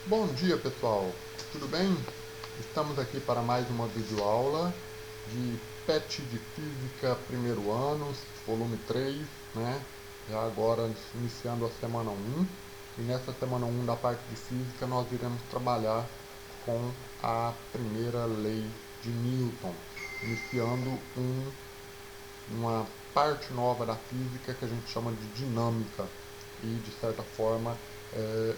Bom dia, pessoal, tudo bem? Estamos aqui para mais uma videoaula de PET de Física primeiro ano, volume 3, né? Já agora iniciando a semana 1. E nessa semana 1 da parte de Física nós iremos trabalhar com a primeira lei de Newton, iniciando uma parte nova da física que a gente chama de dinâmica e, de certa forma,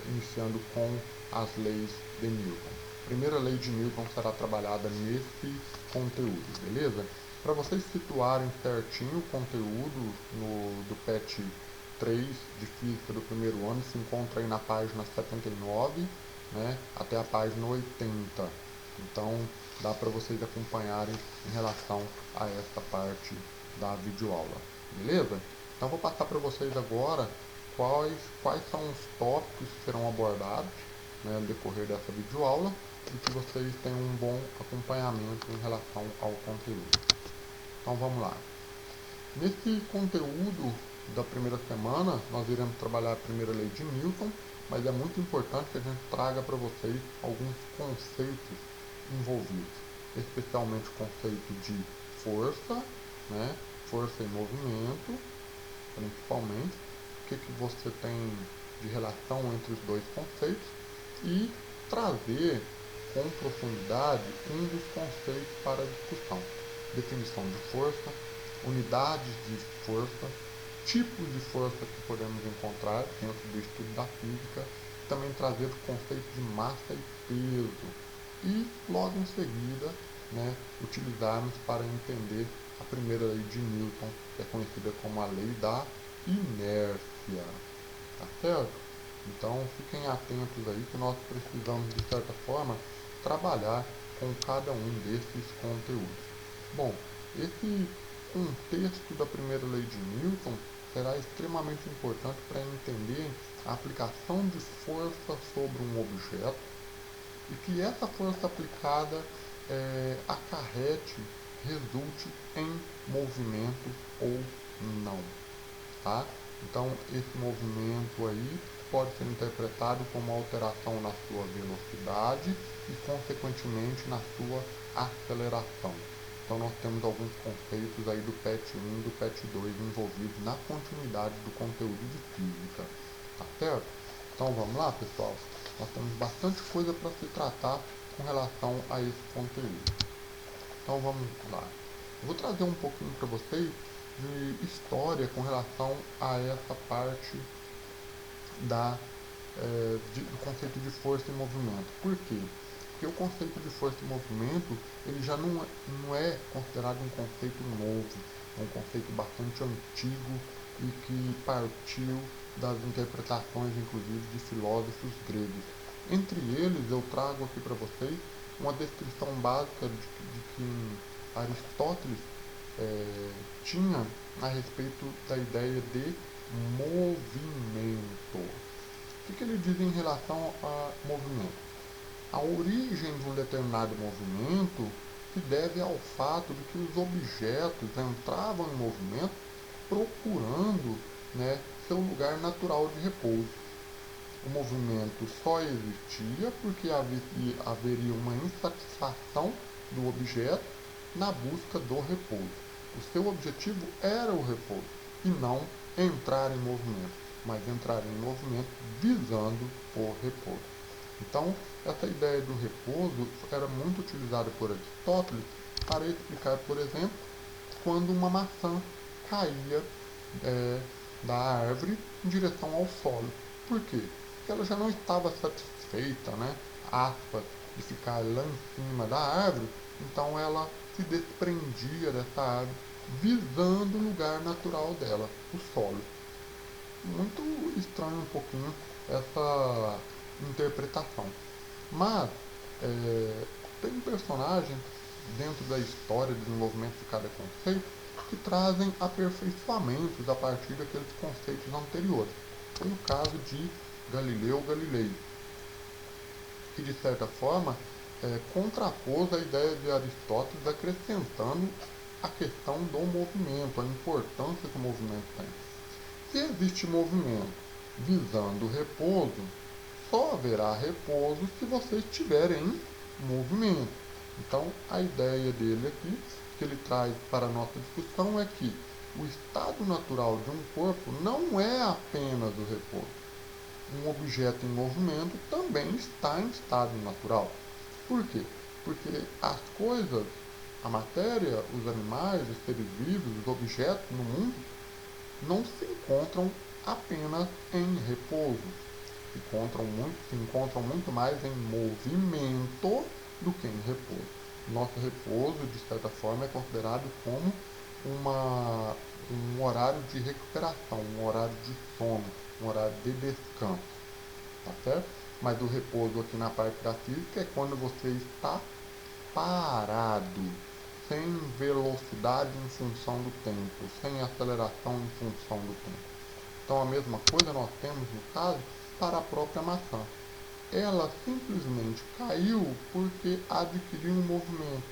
iniciando com as leis de Newton. A primeira lei de Newton será trabalhada nesse conteúdo, beleza? Para vocês situarem certinho o conteúdo do PET 3 de Física do primeiro ano, se encontra aí na página 79, né, até a página 80. Então, dá para vocês acompanharem em relação a esta parte da videoaula, beleza? Então, vou passar para vocês agora quais são os tópicos que serão abordados, né, no decorrer dessa videoaula e que vocês tenham um bom acompanhamento em relação ao conteúdo. Então, vamos lá. Nesse conteúdo da primeira semana, nós iremos trabalhar a primeira lei de Newton, mas é muito importante que a gente traga para vocês alguns conceitos envolvidos, especialmente o conceito de força, né? Força e movimento, principalmente, o que você tem de relação entre os dois conceitos e trazer com profundidade um dos conceitos para a discussão. Definição de força, unidades de força, tipos de força que podemos encontrar dentro do estudo da física, também trazer o conceito de massa e peso e, logo em seguida, né, utilizarmos para entender a primeira lei de Newton, que é conhecida como a lei da inércia. Tá certo? Então fiquem atentos aí que nós precisamos, de certa forma, trabalhar com cada um desses conteúdos. Bom, esse contexto da primeira lei de Newton será extremamente importante para entender a aplicação de força sobre um objeto e que essa força aplicada acarrete, resulte em movimento ou não. Tá? Então, esse movimento aí pode ser interpretado como alteração na sua velocidade e, consequentemente, na sua aceleração. Então, nós temos alguns conceitos aí do PET 1 e do PET 2 envolvidos na continuidade do conteúdo de física. Tá certo? Então, vamos lá, pessoal? Nós temos bastante coisa para se tratar com relação a esse conteúdo. Então, vamos lá. Eu vou trazer um pouquinho para vocês de história com relação a essa parte do conceito de força e movimento. Por quê? Porque o conceito de força e movimento ele já não é considerado um conceito novo, é um conceito bastante antigo e que partiu das interpretações, inclusive, de filósofos gregos. Entre eles, eu trago aqui para vocês uma descrição básica de que Aristóteles tinha a respeito da ideia de movimento. O que ele diz em relação a movimento? A origem de um determinado movimento se deve ao fato de que os objetos entravam em movimento procurando, né, seu lugar natural de repouso. O movimento só existia porque haveria uma insatisfação do objeto na busca do repouso. O seu objetivo era o repouso e não entrar em movimento, mas entrar em movimento visando o repouso. Então, essa ideia do repouso era muito utilizada por Aristóteles para explicar, por exemplo, quando uma maçã caía da árvore em direção ao solo. Por quê? Porque ela já não estava satisfeita, né, aspas, de ficar lá em cima da árvore, então ela se desprendia dessa árvore, visando o lugar natural dela, o solo. Muito estranho um pouquinho essa interpretação. Mas tem personagens dentro da história de desenvolvimento de cada conceito que trazem aperfeiçoamentos a partir daqueles conceitos anteriores. Foi o caso de Galileu Galilei, que de certa forma contrapôs a ideia de Aristóteles, acrescentando a questão do movimento, a importância que o movimento tem. Se existe movimento visando o repouso, só haverá repouso se você estiver em movimento. Então, a ideia dele aqui, que ele traz para a nossa discussão, é que o estado natural de um corpo não é apenas o repouso. Um objeto em movimento também está em estado natural. Por quê? Porque as coisas, a matéria, os animais, os seres vivos, os objetos no mundo, não se encontram apenas em repouso. Se encontram muito mais em movimento do que em repouso. Nosso repouso, de certa forma, é considerado como um horário de recuperação, um horário de sono, um horário de descanso, tá certo? Mas o repouso aqui na parte da física é quando você está parado, sem velocidade em função do tempo, sem aceleração em função do tempo. Então a mesma coisa nós temos no caso para a própria maçã. Ela simplesmente caiu porque adquiriu um movimento.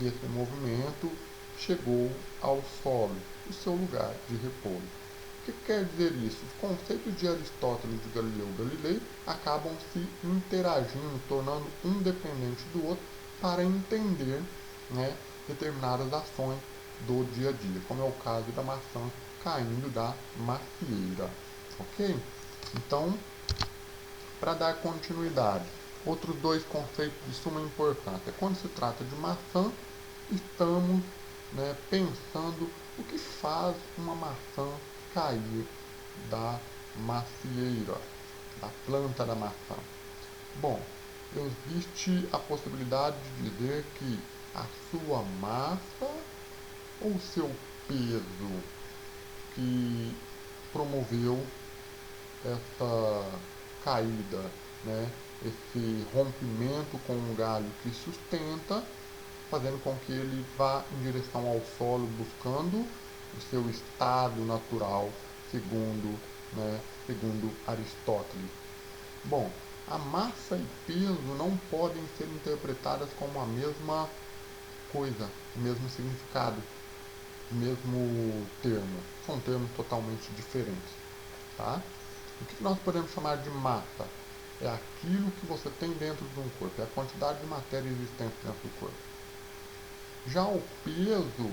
E esse movimento chegou ao solo, o seu lugar de repouso. O que quer dizer isso? Os conceitos de Aristóteles e de Galileu Galilei acabam se interagindo, tornando um dependente do outro para entender, né, determinadas ações do dia a dia, como é o caso da maçã caindo da macieira. Ok? Então, para dar continuidade, outros dois conceitos de suma importância. Quando se trata de maçã, estamos, né, pensando o que faz uma maçã cair da macieira, da planta da maçã. Bom, existe a possibilidade de dizer que a sua massa ou seu peso que promoveu essa caída, né? Esse rompimento com o galho que sustenta, fazendo com que ele vá em direção ao solo, buscando o seu estado natural, segundo Aristóteles. Bom, a massa e peso não podem ser interpretadas como a mesma coisa, o mesmo significado, o mesmo termo. São termos totalmente diferentes, tá? O que nós podemos chamar de massa? É aquilo que você tem dentro de um corpo, é a quantidade de matéria existente dentro do corpo. Já o peso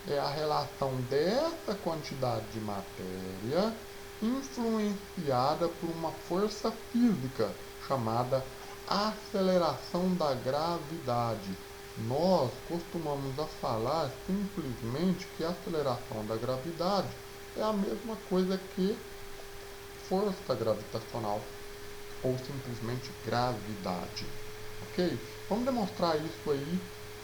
é a relação dessa quantidade de matéria influenciada por uma força física chamada aceleração da gravidade. Nós costumamos a falar simplesmente que a aceleração da gravidade é a mesma coisa que força gravitacional ou simplesmente gravidade, ok? Vamos demonstrar isso aí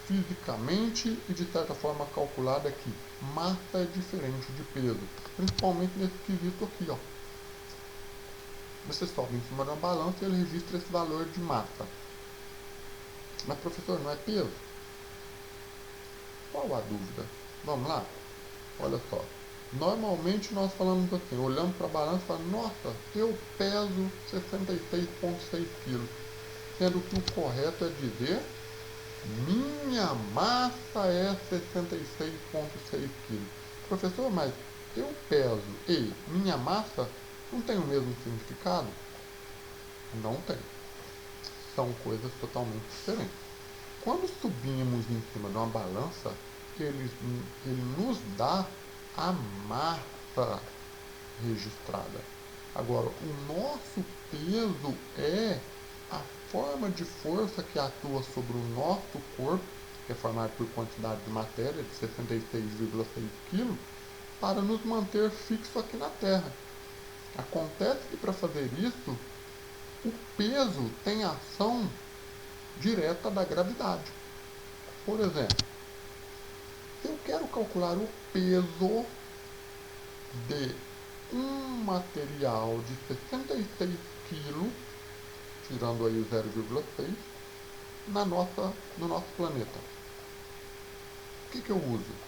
fisicamente e de certa forma calculada aqui. Massa é diferente de peso, principalmente nesse quesito aqui, ó. Você sobe em cima de uma balança e ele registra esse valor de massa. Mas professor, não é peso? Qual a dúvida? Vamos lá? Olha só. Normalmente nós falamos assim, olhamos para a balança e falamos, nossa, eu peso 66,6 kg. Sendo que o correto é dizer, minha massa é 66,6 kg. Professor, mas eu peso e minha massa não tem o mesmo significado? Não tem. São coisas totalmente diferentes. Quando subimos em cima de uma balança, ele nos dá a massa registrada. Agora, o nosso peso é a forma de força que atua sobre o nosso corpo, que é formado por quantidade de matéria de 66,6 kg, para nos manter fixo aqui na Terra. Acontece que para fazer isso, o peso tem ação direta da gravidade. Por exemplo, se eu quero calcular o peso de um material de 66 kg, tirando aí o 0,6, no nosso planeta, o que eu uso?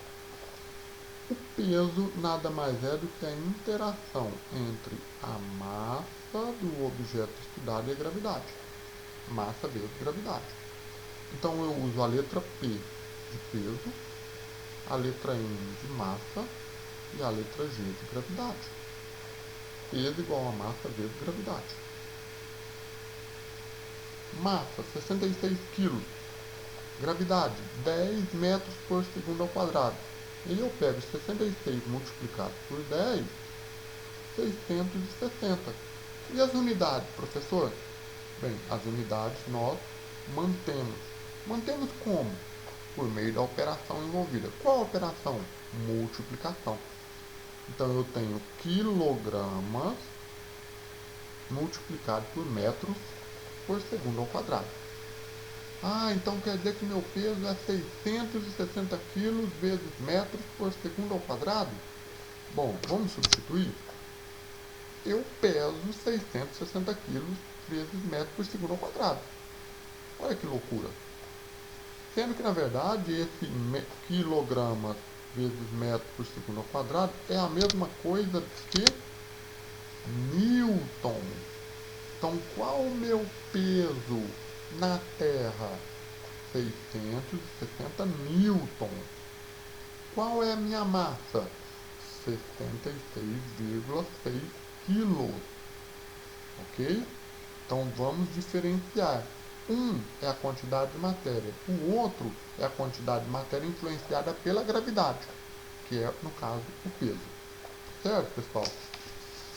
O peso nada mais é do que a interação entre a massa do objeto estudado e a gravidade. Massa vezes gravidade. Então eu uso a letra P de peso, a letra M de massa e a letra G de gravidade. Peso igual a massa vezes gravidade. Massa, 66 kg. Gravidade, 10 metros por segundo ao quadrado. E eu pego 66 multiplicado por 10, 660. E as unidades, professor? Bem, as unidades nós mantemos. Mantemos como? Por meio da operação envolvida. Qual a operação? Multiplicação. Então eu tenho quilogramas multiplicado por metros por segundo ao quadrado. Ah, então quer dizer que meu peso é 660 quilos vezes metros por segundo ao quadrado? Bom, vamos substituir? Eu peso 660 quilos vezes metros por segundo ao quadrado. Olha que loucura. Sendo que, na verdade, esse quilogramas vezes metros por segundo ao quadrado é a mesma coisa que Newton. Então, qual o meu peso na Terra? 660 newton. Qual é a minha massa? 66,6 quilos. Ok? Então, vamos diferenciar. Um é a quantidade de matéria, o outro é a quantidade de matéria influenciada pela gravidade, que é, no caso, o peso. Certo, pessoal?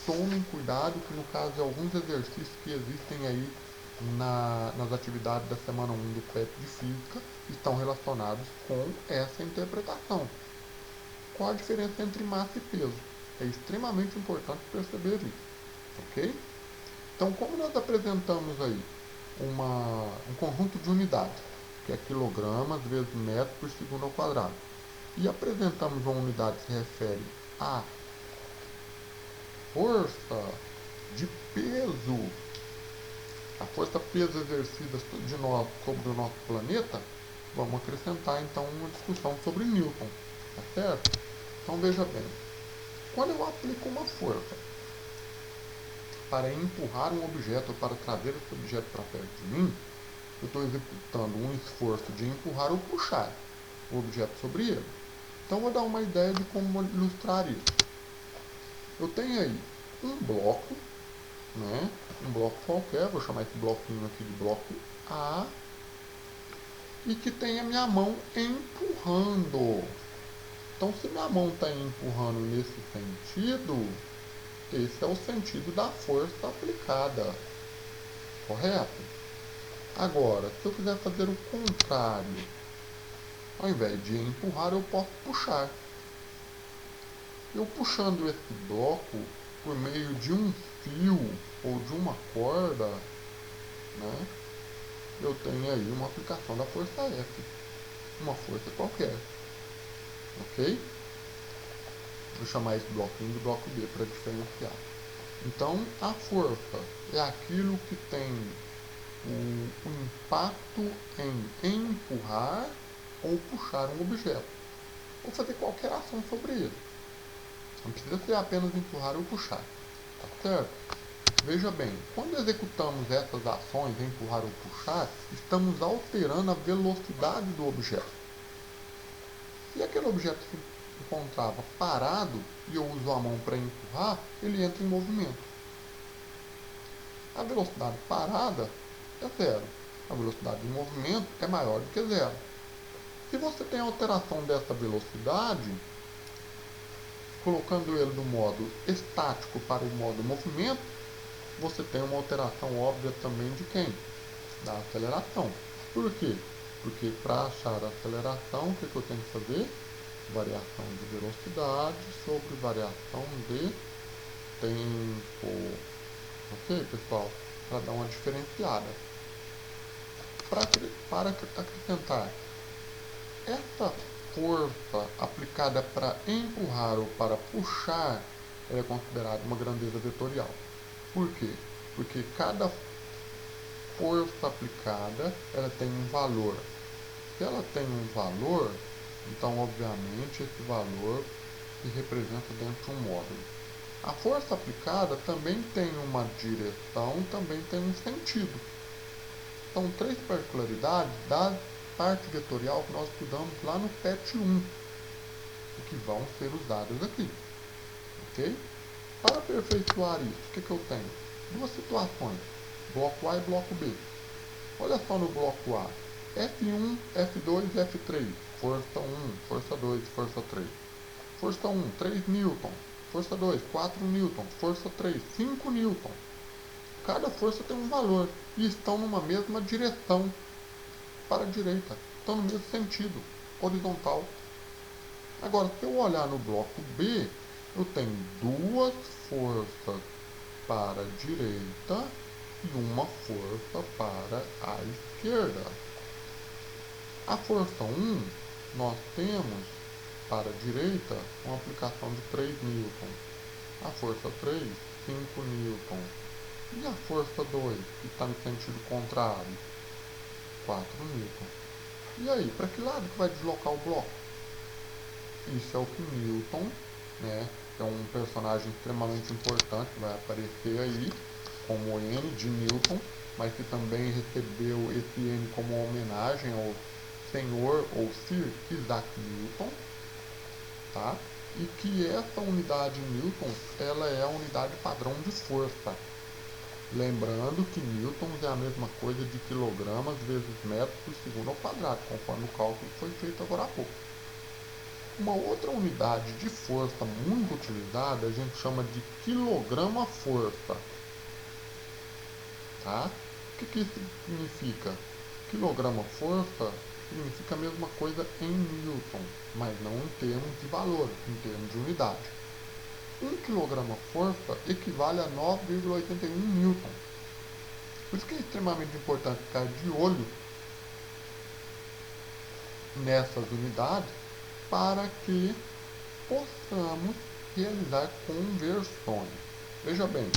Tomem cuidado que, no caso de alguns exercícios que existem aí nas atividades da semana 1 do PET de Física, estão relacionados com essa interpretação. Qual a diferença entre massa e peso? É extremamente importante perceber isso, ok? Então, como nós apresentamos aí um conjunto de unidades, que é quilogramas vezes metros por segundo ao quadrado, e apresentamos uma unidade que se refere à força de peso, a força peso exercida de nós sobre o nosso planeta, vamos acrescentar então uma discussão sobre Newton, tá certo? Então veja bem, quando eu aplico uma força para empurrar um objeto ou para trazer esse objeto para perto de mim, eu estou executando um esforço de empurrar ou puxar o objeto sobre ele. Então vou dar uma ideia de como ilustrar isso. Eu tenho aí um bloco, né? Um bloco qualquer, vou chamar esse bloquinho aqui de bloco A, e que tem a minha mão empurrando. Então, se minha mão está empurrando nesse sentido, esse é o sentido da força aplicada, correto? Agora, se eu quiser fazer o contrário, ao invés de empurrar, eu posso puxar. Eu puxando esse bloco por meio de um fio ou de uma corda, né, eu tenho aí uma aplicação da força F, uma força qualquer, ok? Vou chamar esse bloquinho de bloco B para diferenciar. Então, a força é aquilo que tem o impacto em empurrar ou puxar um objeto, ou fazer qualquer ação sobre ele. Não precisa ser apenas empurrar ou puxar, tá certo? Veja bem, quando executamos essas ações, empurrar ou puxar, estamos alterando a velocidade do objeto. Se aquele objeto se encontrava parado e eu uso a mão para empurrar, ele entra em movimento. A velocidade parada é zero. A velocidade de movimento é maior do que zero. Se você tem alteração dessa velocidade, colocando ele do modo estático para o modo movimento, você tem uma alteração óbvia também de quem? Da aceleração. Por quê? Porque para achar a aceleração, o que eu tenho que fazer? Variação de velocidade sobre variação de tempo. Ok, pessoal? Para dar uma diferenciada. Para acrescentar, essa força aplicada para empurrar ou para puxar, ela é considerada uma grandeza vetorial. Por quê? Porque cada força aplicada, ela tem um valor. Se ela tem um valor, então, obviamente, esse valor se representa dentro de um módulo. A força aplicada também tem uma direção, também tem um sentido. São três particularidades da parte vetorial que nós estudamos lá no PET 1, que vão ser usadas aqui. Ok? Para aperfeiçoar isso, o que eu tenho? Duas situações, bloco A e bloco B. Olha só no bloco A. F1, F2, F3. Força 1, força 2, força 3. Força 1, 3 newton. Força 2, 4 newton. Força 3, 5 newton. Cada força tem um valor e estão numa mesma direção para a direita. Estão no mesmo sentido, horizontal. Agora, se eu olhar no bloco B, eu tenho duas forças para a direita e uma força para a esquerda. A força 1, nós temos para a direita uma aplicação de 3 newton. A força 3, 5 newton. E a força 2, que está no sentido contrário, 4 newton. E aí, para que lado que vai deslocar o bloco? Isso é o que Newton, né, é um personagem extremamente importante, que vai aparecer aí como N de Newton, mas que também recebeu esse N como homenagem ao senhor ou Sir Isaac Newton, tá? E que essa unidade Newton, ela é a unidade padrão de força. Lembrando que newtons é a mesma coisa de quilogramas vezes metros por segundo ao quadrado, conforme o cálculo que foi feito agora há pouco. Uma outra unidade de força muito utilizada a gente chama de quilograma-força. Tá? O que isso significa? Quilograma-força significa a mesma coisa em newton, mas não em termos de valor, em termos de unidade. 1 quilograma-força equivale a 9,81 newton. Por isso que é extremamente importante ficar de olho nessas unidades para que possamos realizar conversões. Veja bem,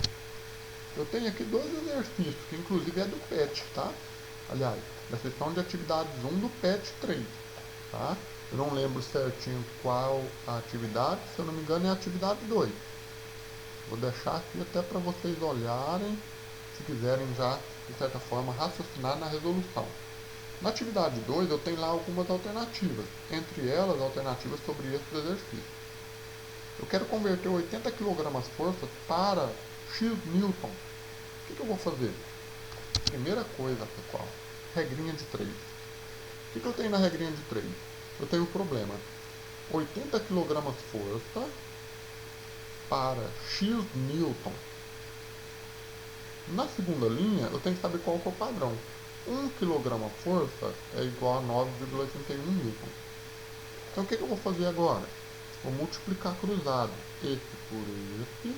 eu tenho aqui dois exercícios, que inclusive é do PET, tá? Aliás, da seção de atividades 1 do PET 3, tá? Eu não lembro certinho qual a atividade, se eu não me engano é a atividade 2. Vou deixar aqui até para vocês olharem, se quiserem já, de certa forma, raciocinar na resolução. Na atividade 2, eu tenho lá algumas alternativas, entre elas, alternativas sobre esses exercícios. Eu quero converter 80 kg-força para X newton. O que eu vou fazer? Primeira coisa, pessoal, regrinha de 3. O que eu tenho na regrinha de 3? Eu tenho o problema 80 kg-força para X newton. Na segunda linha, eu tenho que saber qual que é o padrão. 1 kg-força é igual a 9,81 newton. Então o que eu vou fazer agora? Vou multiplicar cruzado. Esse por esse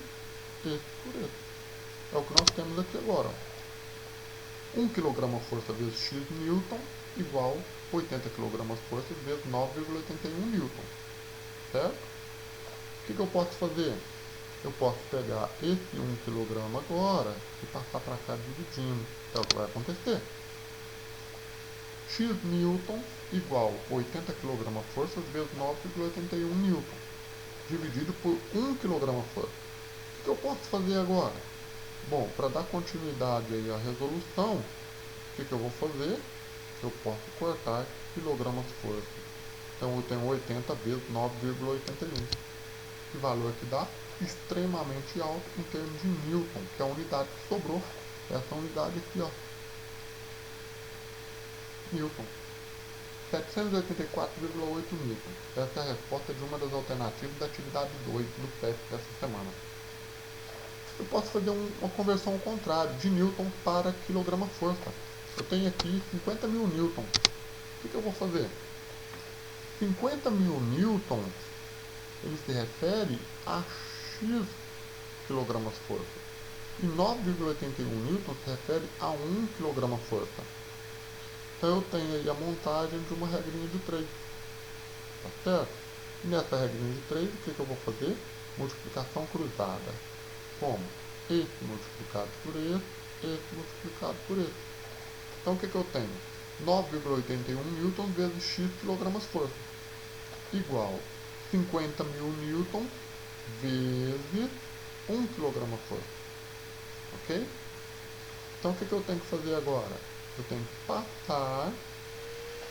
por esse. É o que nós temos aqui agora. 1 kg-força vezes x newton igual 80 kg-força vezes 9,81 newton. Certo? O que eu posso fazer? Eu posso pegar esse 1 kg agora e passar para cá dividindo. É o que vai acontecer. X newton igual 80 kg-força vezes 9,81 newton, dividido por 1 kg-força. O que eu posso fazer agora? Bom, para dar continuidade aí à resolução, o que eu vou fazer? Eu posso cortar kg-força. Então eu tenho 80 vezes 9,81. Que valor que dá? Extremamente alto em termos de newton, que é a unidade que sobrou. Essa unidade aqui, ó. Newton. 784,8 newton. Essa é a resposta de uma das alternativas da atividade 2 do PET dessa semana. Eu posso fazer uma conversão ao contrário, de newton para quilograma-força. Eu tenho aqui 50 mil newton. O que eu vou fazer? 50 mil newton, ele se refere a x kg-força. E 9,81 newton se refere a 1 kg-força. Então eu tenho aí a montagem de uma regrinha de 3. Tá certo? E nessa regrinha de 3, o que eu vou fazer? Multiplicação cruzada. Como? Esse multiplicado por esse multiplicado por esse. Então o que eu tenho? 9,81 newton vezes x kg-força. Igual 50 mil newton vezes 1 kg-força. Ok? Então o que eu tenho que fazer agora? Eu tenho que passar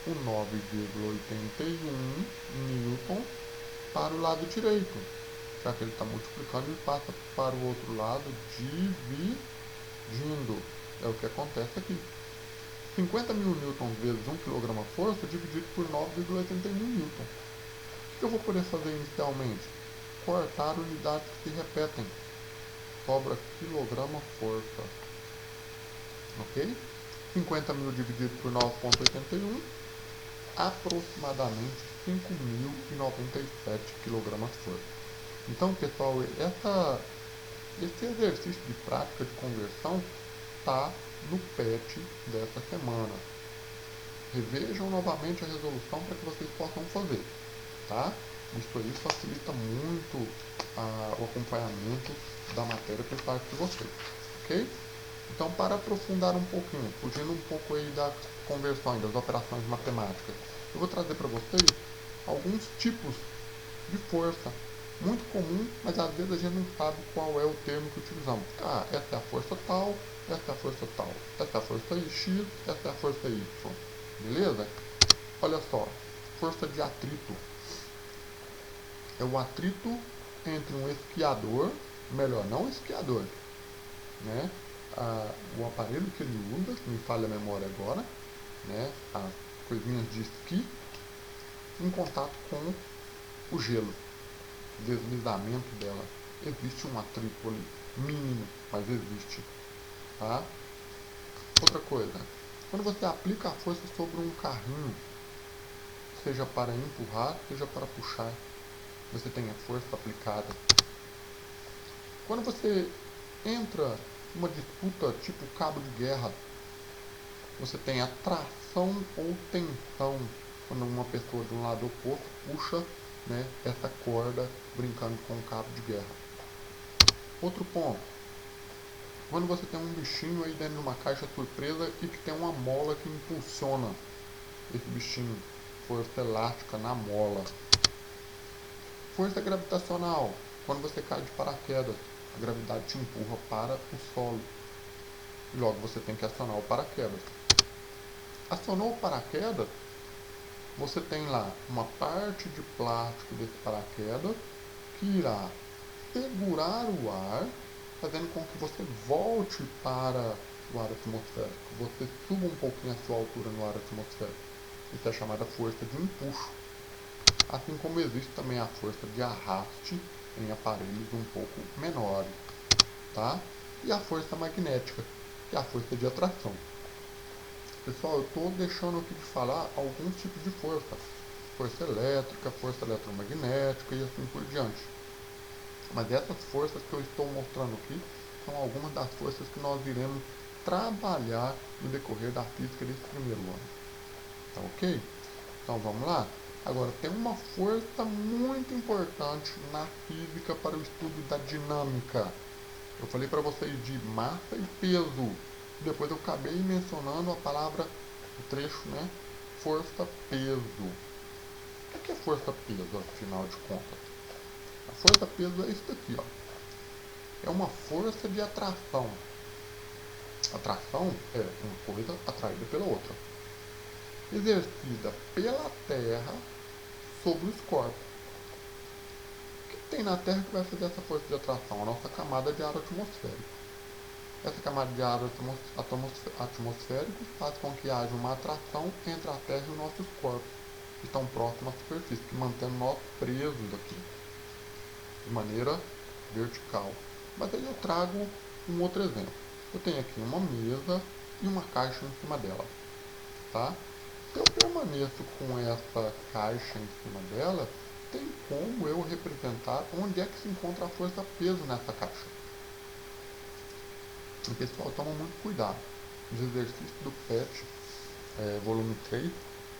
o 9,81 newton para o lado direito. Já que ele está multiplicando, ele passa para o outro lado dividindo. É o que acontece aqui. 50 mil newtons vezes 1 kg força dividido por 9,81 newtons. O que eu vou poder fazer inicialmente? Cortar unidades que se repetem. Sobra quilograma força. Ok? 50 mil dividido por 9,81, aproximadamente 5.097 kg força. Então, pessoal, esse exercício de prática de conversão está no PET dessa semana. Revejam novamente a resolução para que vocês possam fazer, tá? Isso aí facilita muito o acompanhamento da matéria por parte de vocês, ok? Então, para aprofundar um pouquinho, fugindo um pouco aí das conversões, das operações matemáticas, eu vou trazer para vocês alguns tipos de força muito comum, mas às vezes a gente não sabe qual é o termo que utilizamos. Ah, essa é a força tal, essa é a força tal, essa é a força X, essa é a força Y. Beleza? Olha só, força de atrito. É o atrito entre um esquiador, melhor, não esquiador, né? O aparelho que ele usa, se me falha a memória agora, né? As coisinhas de esqui, em contato com o gelo. Deslizamento dela. Existe um atrito ali, mínimo, mas existe. Tá? Outra coisa, quando você aplica a força sobre um carrinho, seja para empurrar, seja para puxar, você tem a força aplicada. Quando você entra numa disputa tipo cabo de guerra, você tem a tração ou tensão, quando uma pessoa de um lado oposto puxa, né, essa corda brincando com o cabo de guerra. Outro ponto, quando você tem um bichinho aí dentro de uma caixa surpresa e que tem uma mola que impulsiona esse bichinho, força elástica na mola. Força gravitacional, quando você cai de paraquedas, a gravidade te empurra para o solo e logo você tem que acionar o paraquedas. Acionou o paraquedas, você tem lá uma parte de plástico desse paraquedas que irá segurar o ar, fazendo com que você volte para o ar atmosférico. Você suba um pouquinho a sua altura no ar atmosférico. Isso é chamada força de empuxo. Assim como existe também a força de arraste em aparelhos um pouco menores. Tá? E a força magnética, que é a força de atração. Pessoal, eu estou deixando aqui de falar alguns tipos de força. Força elétrica, força eletromagnética e assim por diante. Mas essas forças que eu estou mostrando aqui são algumas das forças que nós iremos trabalhar no decorrer da física desse primeiro ano. Tá ok? Então vamos lá? Agora, tem uma força muito importante na física para o estudo da dinâmica. Eu falei para vocês de massa e peso. Depois eu acabei mencionando a palavra, o trecho, né? Força-peso. O que é força-peso, afinal de contas? A força-peso é isso daqui, ó. É uma força de atração. Atração é uma coisa atraída pela outra. Exercida pela Terra sobre os corpos. O que tem na Terra que vai fazer essa força de atração? A nossa camada de ar atmosférico. Essa camada de ar atmosférico faz com que haja uma atração entre a Terra e os nossos corpos, que estão próximos à superfície, que mantém nós presos aqui, de maneira vertical. Mas aí eu trago um outro exemplo. Eu tenho aqui uma mesa e uma caixa em cima dela. Tá? Se eu permaneço com essa caixa em cima dela, tem como eu representar onde é que se encontra a força-peso nessa caixa. E pessoal, toma muito cuidado. Os exercícios do PET, volume 3,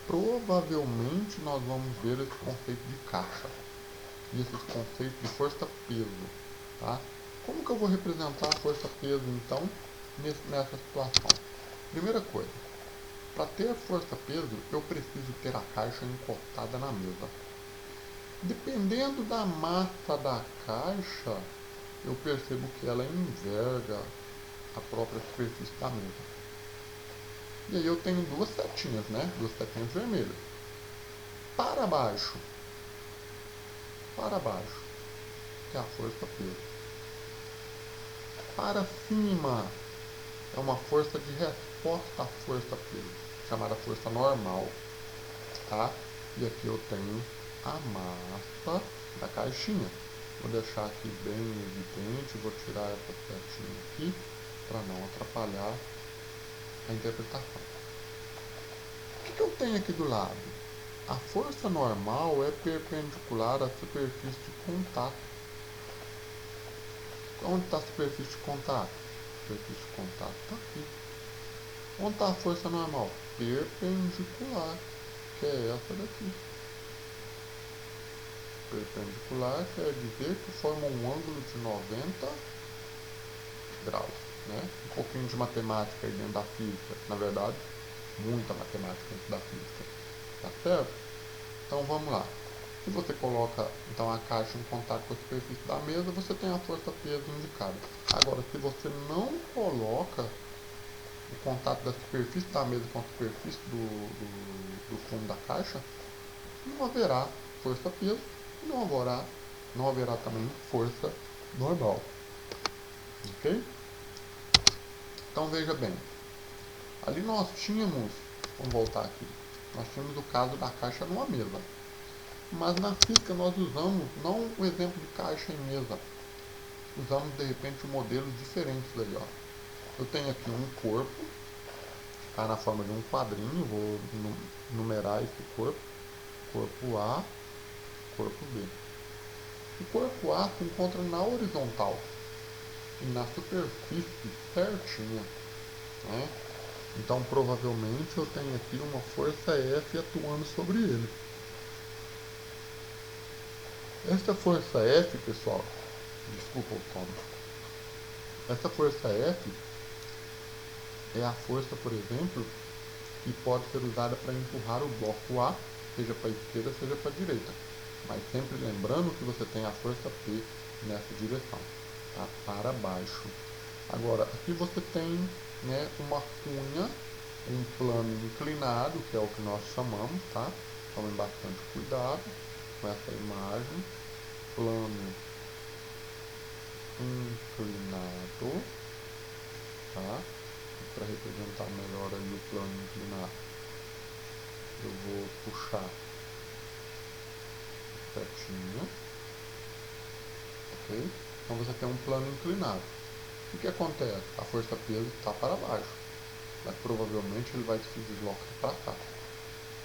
provavelmente nós vamos ver esse conceito de caixa. E esses conceitos de força-peso. Tá? Como que eu vou representar a força-peso, então, nessa situação? Primeira coisa, para ter força-peso, eu preciso ter a caixa encostada na mesa. Dependendo da massa da caixa, eu percebo que ela enverga a própria superfície da mesa. E aí eu tenho duas setinhas, né? Duas setinhas vermelhas. Para baixo, que é a força-peso. Para cima, é uma força de resposta à força peso, chamada força normal, tá? E aqui eu tenho a massa da caixinha. Vou deixar aqui bem evidente, vou tirar essa setinha aqui para não atrapalhar a interpretação. O que eu tenho aqui do lado? A força normal é perpendicular à superfície de contato. Onde está a superfície de contato? A superfície de contato está aqui. Onde está a força normal? Perpendicular, que é essa daqui. Perpendicular quer dizer que forma um ângulo de 90 graus. Né? Um pouquinho de matemática aí dentro da física. Na verdade, muita matemática dentro da física. Tá certo? Então vamos lá. Se você coloca então a caixa em contato com a superfície da mesa, você tem a força peso indicada. Agora, se você não coloca o contato da superfície da mesa com a superfície do fundo da caixa, não haverá força peso e não haverá também força normal. Ok? Então veja bem, ali nós tínhamos, vamos voltar aqui, nós tínhamos o caso da caixa numa mesa. Mas na física nós usamos não o exemplo de caixa em mesa, usamos de repente modelos diferentes daí, ó. Eu tenho aqui um corpo, tá na forma de um quadrinho, vou numerar esse corpo, corpo A, corpo B. O corpo A se encontra na horizontal e na superfície certinha, né? Então provavelmente eu tenho aqui uma força F atuando sobre ele. Essa força F, pessoal, desculpa o tom. Essa força F é a força, por exemplo, que pode ser usada para empurrar o bloco A, seja para a esquerda, seja para a direita. Mas sempre lembrando que você tem a força P nessa direção, tá? Para baixo. Agora, aqui você tem, né, uma cunha, um plano inclinado, que é o que nós chamamos, tá? Tomem bastante cuidado com essa imagem. Plano inclinado, tá? Para representar melhor aí o plano inclinado, eu vou puxar setinha, ok? Então você tem um plano inclinado. O que acontece? A força peso está para baixo, mas provavelmente ele vai se deslocar para cá.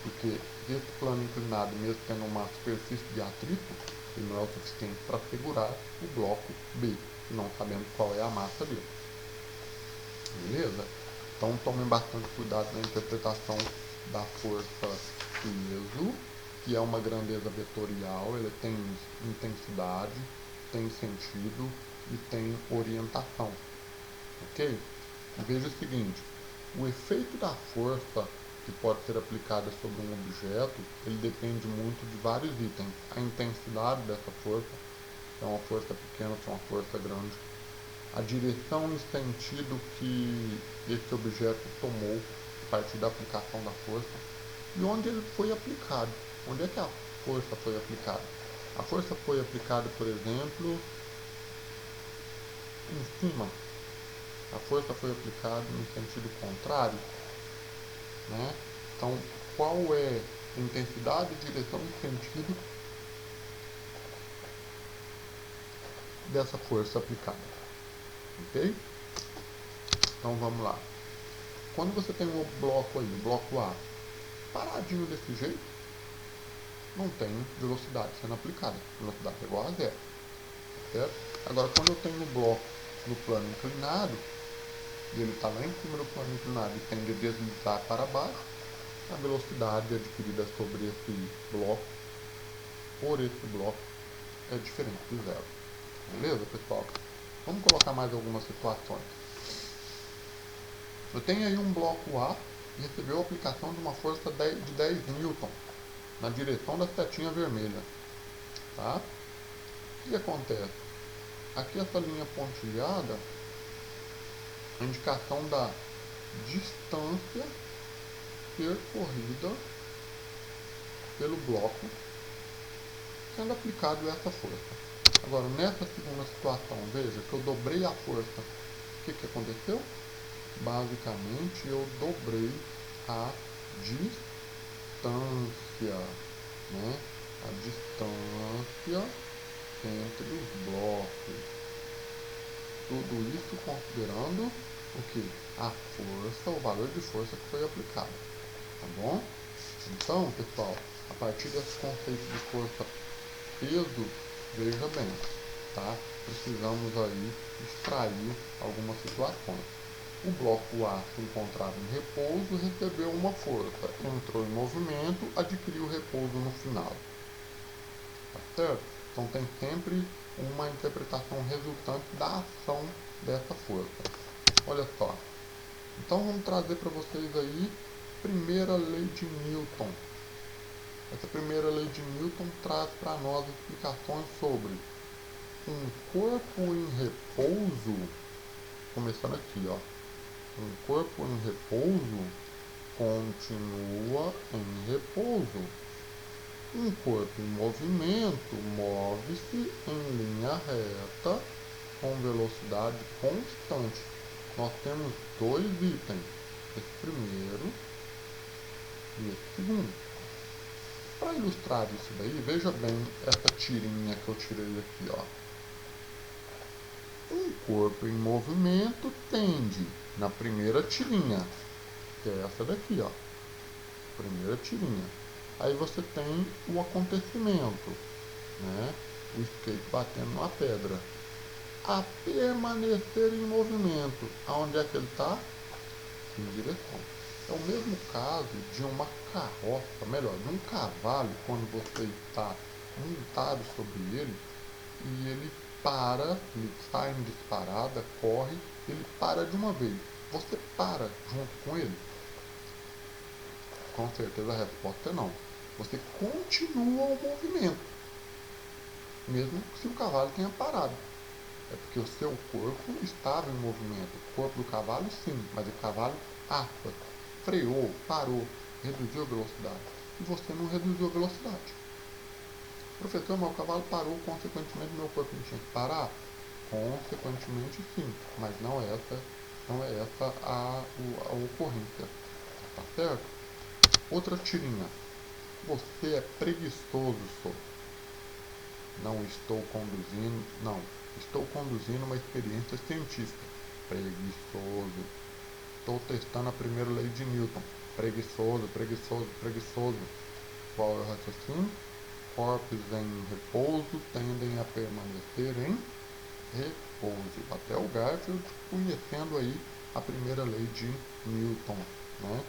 Porque esse plano inclinado, mesmo tendo uma superfície de atrito, ele não é o suficiente para segurar o bloco B, não sabendo qual é a massa dele. Beleza? Então tomem bastante cuidado na interpretação da força peso, que é uma grandeza vetorial, ele tem intensidade, tem sentido e tem orientação. Ok? Veja o seguinte, o efeito da força que pode ser aplicada sobre um objeto, ele depende muito de vários itens. A intensidade dessa força, se é uma força pequena, se é uma força grande. A direção e sentido que esse objeto tomou a partir da aplicação da força. E onde ele foi aplicado. Onde é que a força foi aplicada? A força foi aplicada, por exemplo, em cima. A força foi aplicada no sentido contrário. Né? Então, qual é a intensidade, direção e sentido dessa força aplicada? Ok? Então, vamos lá. Quando você tem um bloco aí, o bloco A, paradinho desse jeito, não tem velocidade sendo aplicada. Velocidade é igual a zero. Certo? Agora, quando eu tenho um bloco no plano inclinado, e ele está lá em cima do plano inclinado e tende a deslizar para baixo, a velocidade adquirida sobre esse bloco, por esse bloco, é diferente de zero. Beleza, pessoal? Vamos colocar mais algumas situações. Eu tenho aí um bloco A e recebeu a aplicação de uma força de 10 newton na direção da setinha vermelha. Tá? O que acontece? Aqui essa linha pontilhada é a indicação da distância percorrida pelo bloco sendo aplicado essa força. Agora, nessa segunda situação, veja que eu dobrei a força. O que aconteceu? basicamente eu dobrei a distância, né? A distância entre os blocos. Tudo isso considerando o que? A força, o valor de força que foi aplicado, tá bom? Então, pessoal, a partir desse conceito de força peso, veja bem, tá? Precisamos aí extrair algumas situações. O bloco A se encontrava em repouso, recebeu uma força, entrou em movimento, adquiriu repouso no final. Tá certo? Então tem sempre uma interpretação resultante da ação dessa força. Olha só. Então vamos trazer para vocês aí primeira lei de Newton. Essa primeira lei de Newton traz para nós explicações sobre um corpo em repouso, começando aqui, ó. Um corpo em repouso continua em repouso. Um corpo em movimento move-se em linha reta com velocidade constante. Nós temos dois itens, esse primeiro e esse segundo. Para ilustrar isso daí, veja bem essa tirinha que eu tirei aqui, ó. Um corpo em movimento tende na primeira tirinha, que é essa daqui, ó. Primeira tirinha. Aí você tem o acontecimento, né? O skate batendo na pedra. A permanecer em movimento. Aonde é que ele está? Em direção. É o mesmo caso de uma carroça, melhor, de um cavalo, quando você está montado sobre ele e ele para, ele sai em disparada, corre, ele para de uma vez. Você para junto com ele? Com certeza a resposta é não. Você continua o movimento, mesmo se o cavalo tenha parado. É porque o seu corpo estava em movimento. O corpo do cavalo sim, mas o cavalo freou, parou, reduziu a velocidade. E você não reduziu a velocidade. Professor, mas o cavalo parou, consequentemente meu corpo não tinha que parar? Consequentemente sim, mas não é essa a ocorrência. Tá certo? Outra tirinha. Você é preguiçoso, sou. Não estou conduzindo, não. Estou conduzindo uma experiência científica. Preguiçoso. Estou testando a primeira lei de Newton. Preguiçoso, preguiçoso, preguiçoso. Qual é o raciocínio? Corpos em repouso tendem a permanecer em repouso. Até o Garfield conhecendo aí a primeira lei de Newton, né?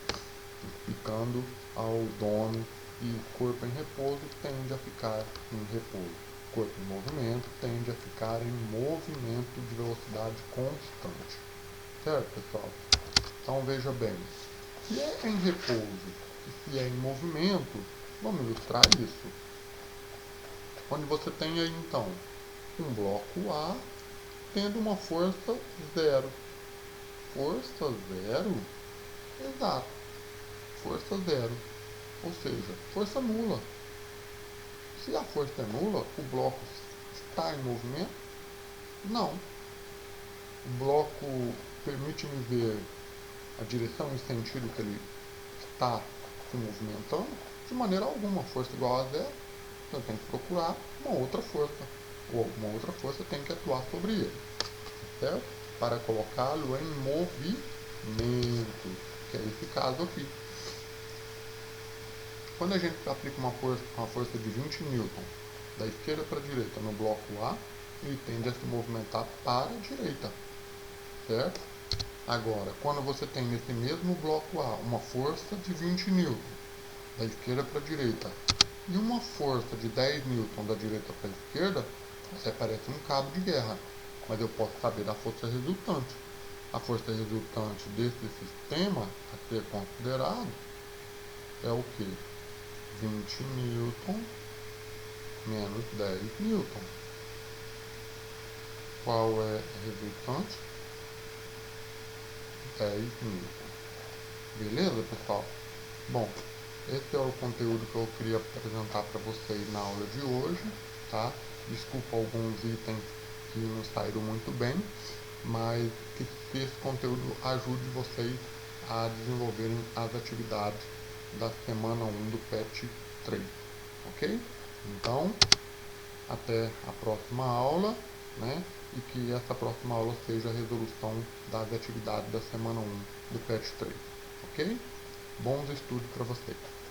Explicando ao dono que corpo em repouso tende a ficar em repouso. Corpo em movimento tende a ficar em movimento de velocidade constante. Certo, pessoal? Então veja bem, se é em repouso e se é em movimento, vamos ilustrar isso. Onde você tem aí então um bloco A tendo uma força zero. Força zero? Exato. Força zero. Ou seja, força nula. Se a força é nula, o bloco está em movimento? Não. O bloco permite-me ver a direção e sentido que ele está se movimentando? De maneira alguma. Força igual a zero, eu tenho que procurar uma outra força. Ou alguma outra força tem que atuar sobre ele. Certo? Para colocá-lo em movimento. Que é esse caso aqui. Quando a gente aplica uma força de 20 N da esquerda para a direita no bloco A, ele tende a se movimentar para a direita, certo? Agora, quando você tem nesse mesmo bloco A uma força de 20 N da esquerda para a direita e uma força de 10 N da direita para a esquerda, você parece um cabo de guerra, mas eu posso saber da força resultante. A força resultante desse sistema a ser considerado é o que? 20 N menos 10 N. Qual é a resultante? 10 N. Beleza, pessoal? Bom, esse é o conteúdo que eu queria apresentar para vocês na aula de hoje, tá? Desculpa alguns itens que não saíram muito bem, mas que esse conteúdo ajude vocês a desenvolverem as atividades da semana 1 do PET 3, ok? Então, até a próxima aula, né? E que essa próxima aula seja a resolução das atividades da semana 1 do PET 3, ok? Bons estudos para vocês!